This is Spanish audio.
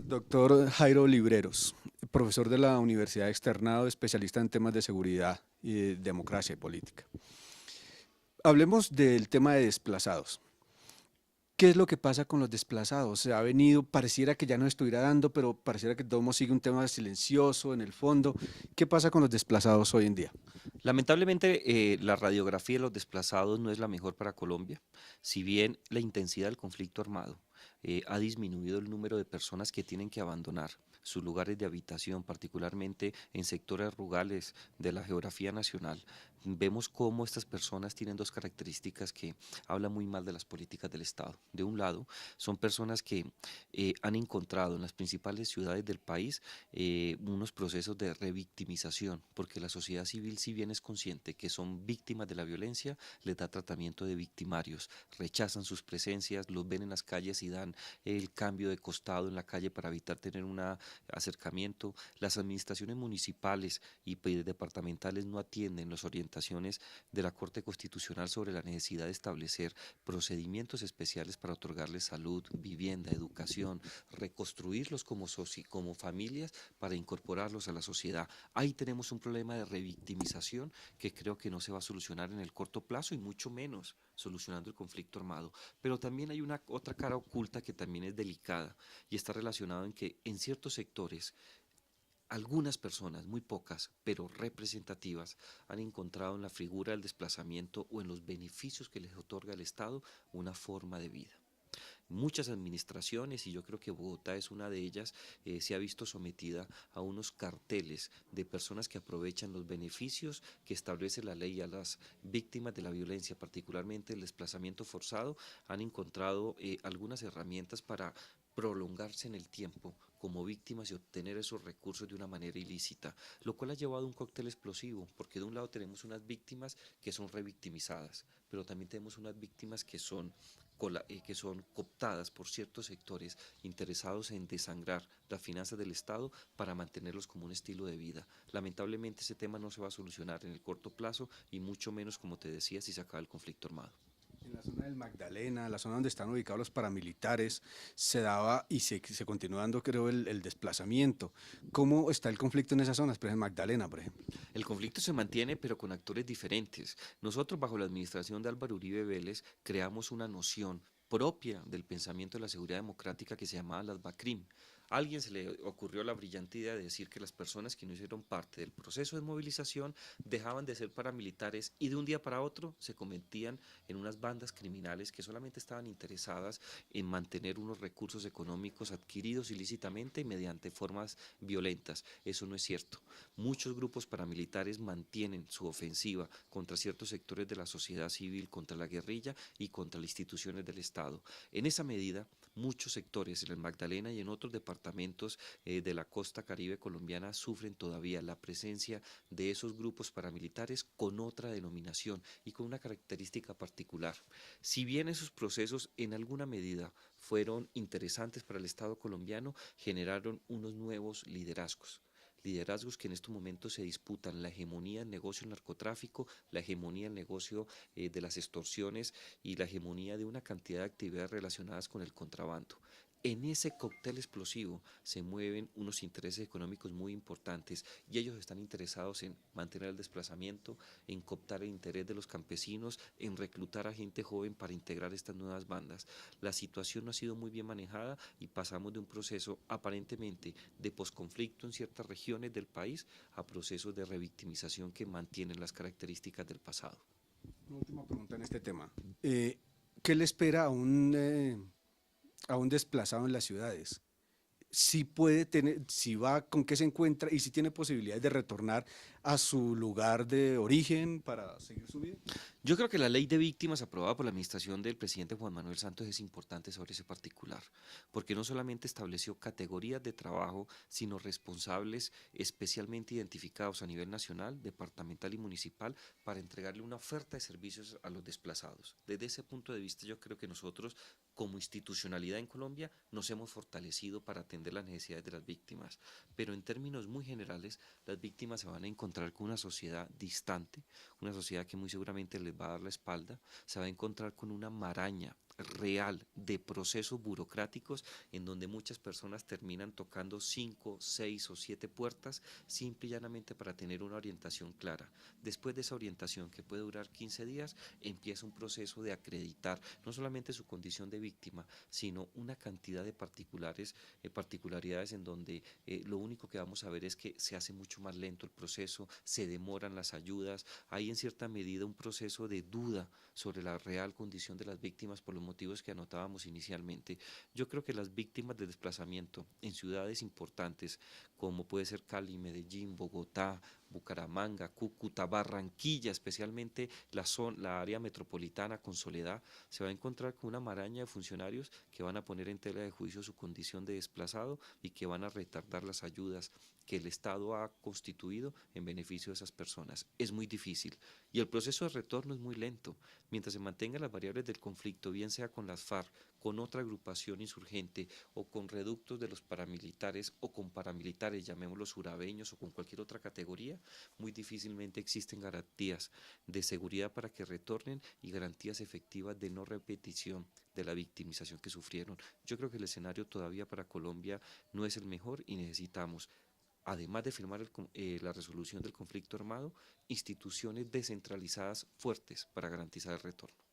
Doctor Jairo Libreros, profesor de la Universidad Externado, especialista en temas de seguridad y de democracia y política. Hablemos del tema de desplazados. ¿Qué es lo que pasa con los desplazados? Se ha venido, pareciera que ya no estuviera dando, pero pareciera que todo mundo sigue un tema silencioso en el fondo. ¿Qué pasa con los desplazados hoy en día? Lamentablemente, la radiografía de los desplazados no es la mejor para Colombia. Si bien la intensidad del conflicto armado ha disminuido el número de personas que tienen que abandonar sus lugares de habitación, particularmente en sectores rurales de la geografía nacional, vemos cómo estas personas tienen dos características que hablan muy mal de las políticas del Estado. De un lado, son personas que han encontrado en las principales ciudades del país unos procesos de revictimización, porque la sociedad civil, si bien es consciente que son víctimas de la violencia, les da tratamiento de victimarios, rechazan sus presencias, los ven en las calles y dan el cambio de costado en la calle para evitar tener un acercamiento. Las administraciones municipales y departamentales no atienden las orientaciones de la Corte Constitucional sobre la necesidad de establecer procedimientos especiales para otorgarles salud, vivienda, educación, reconstruirlos como familias para incorporarlos a la sociedad. Ahí tenemos un problema de revictimización que creo que no se va a solucionar en el corto plazo y mucho menos solucionando el conflicto armado. Pero también hay una otra cara oculta que también es delicada y está relacionado en que en ciertos sectores algunas personas, muy pocas, pero representativas, han encontrado en la figura del desplazamiento o en los beneficios que les otorga el Estado una forma de vida. Muchas administraciones, y yo creo que Bogotá es una de ellas, se ha visto sometida a unos carteles de personas que aprovechan los beneficios que establece la ley a las víctimas de la violencia, particularmente el desplazamiento forzado, han encontrado algunas herramientas para prolongarse en el tiempo como víctimas y obtener esos recursos de una manera ilícita, lo cual ha llevado a un cóctel explosivo, porque de un lado tenemos unas víctimas que son revictimizadas, pero también tenemos unas víctimas que son cooptadas por ciertos sectores interesados en desangrar las finanzas del Estado para mantenerlos como un estilo de vida. Lamentablemente ese tema no se va a solucionar en el corto plazo y mucho menos, como te decía, si se acaba el conflicto armado. En la zona del Magdalena, la zona donde están ubicados los paramilitares, se daba y se continúa dando, creo, el desplazamiento. ¿Cómo está el conflicto en esas zonas? Por ejemplo, en Magdalena, por ejemplo. El conflicto se mantiene, pero con actores diferentes. Nosotros, bajo la administración de Álvaro Uribe Vélez, creamos una noción propia del pensamiento de la seguridad democrática que se llamaba las BACRIM. A alguien se le ocurrió la brillante idea de decir que las personas que no hicieron parte del proceso de movilización dejaban de ser paramilitares y de un día para otro se convertían en unas bandas criminales que solamente estaban interesadas en mantener unos recursos económicos adquiridos ilícitamente y mediante formas violentas. Eso no es cierto. Muchos grupos paramilitares mantienen su ofensiva contra ciertos sectores de la sociedad civil, contra la guerrilla y contra las instituciones del Estado. En esa medida, muchos sectores en el Magdalena y en otros departamentos de la costa caribe colombiana sufren todavía la presencia de esos grupos paramilitares con otra denominación y con una característica particular. Si bien esos procesos en alguna medida fueron interesantes para el Estado colombiano, generaron unos nuevos liderazgos que en estos momentos se disputan la hegemonía del negocio del narcotráfico, la hegemonía del negocio de las extorsiones y la hegemonía de una cantidad de actividades relacionadas con el contrabando. En ese cóctel explosivo se mueven unos intereses económicos muy importantes y ellos están interesados en mantener el desplazamiento, en cooptar el interés de los campesinos, en reclutar a gente joven para integrar estas nuevas bandas. La situación no ha sido muy bien manejada y pasamos de un proceso aparentemente de posconflicto en ciertas regiones del país a procesos de revictimización que mantienen las características del pasado. Una última pregunta en este tema. ¿Qué le espera a un desplazado en las ciudades? Si puede tener, si va, con qué se encuentra y si tiene posibilidades de retornar a su lugar de origen para seguir su vida. Yo creo que la ley de víctimas aprobada por la administración del presidente Juan Manuel Santos es importante sobre ese particular, porque no solamente estableció categorías de trabajo, sino responsables especialmente identificados a nivel nacional, departamental y municipal para entregarle una oferta de servicios a los desplazados. Desde ese punto de vista yo creo que nosotros como institucionalidad en Colombia nos hemos fortalecido para atender las necesidades de las víctimas, pero en términos muy generales las víctimas se van a encontrar con una sociedad distante, una sociedad que muy seguramente les va a dar la espalda, se va a encontrar con una maraña real de procesos burocráticos en donde muchas personas terminan tocando 5, 6 o 7 puertas simple y llanamente para tener una orientación clara. Después de esa orientación, que puede durar 15 días, empieza un proceso de acreditar no solamente su condición de víctima, sino una cantidad de particularidades en donde lo único que vamos a ver es que se hace mucho más lento el proceso, se demoran las ayudas, hay en cierta medida un proceso de duda sobre la real condición de las víctimas por los motivos que anotábamos inicialmente. Yo creo que las víctimas de desplazamiento en ciudades importantes como puede ser Cali, Medellín, Bogotá, Bucaramanga, Cúcuta, Barranquilla, especialmente la área metropolitana con Soledad, se va a encontrar con una maraña de funcionarios que van a poner en tela de juicio su condición de desplazado y que van a retardar las ayudas que el Estado ha constituido en beneficio de esas personas. Es muy difícil y el proceso de retorno es muy lento. Mientras se mantengan las variables del conflicto, bien sea con las FARC, con otra agrupación insurgente o con reductos de los paramilitares o con paramilitares, llamémoslos urabeños o con cualquier otra categoría, muy difícilmente existen garantías de seguridad para que retornen y garantías efectivas de no repetición de la victimización que sufrieron. Yo creo que el escenario todavía para Colombia no es el mejor y necesitamos, además de firmar la resolución del conflicto armado, instituciones descentralizadas fuertes para garantizar el retorno.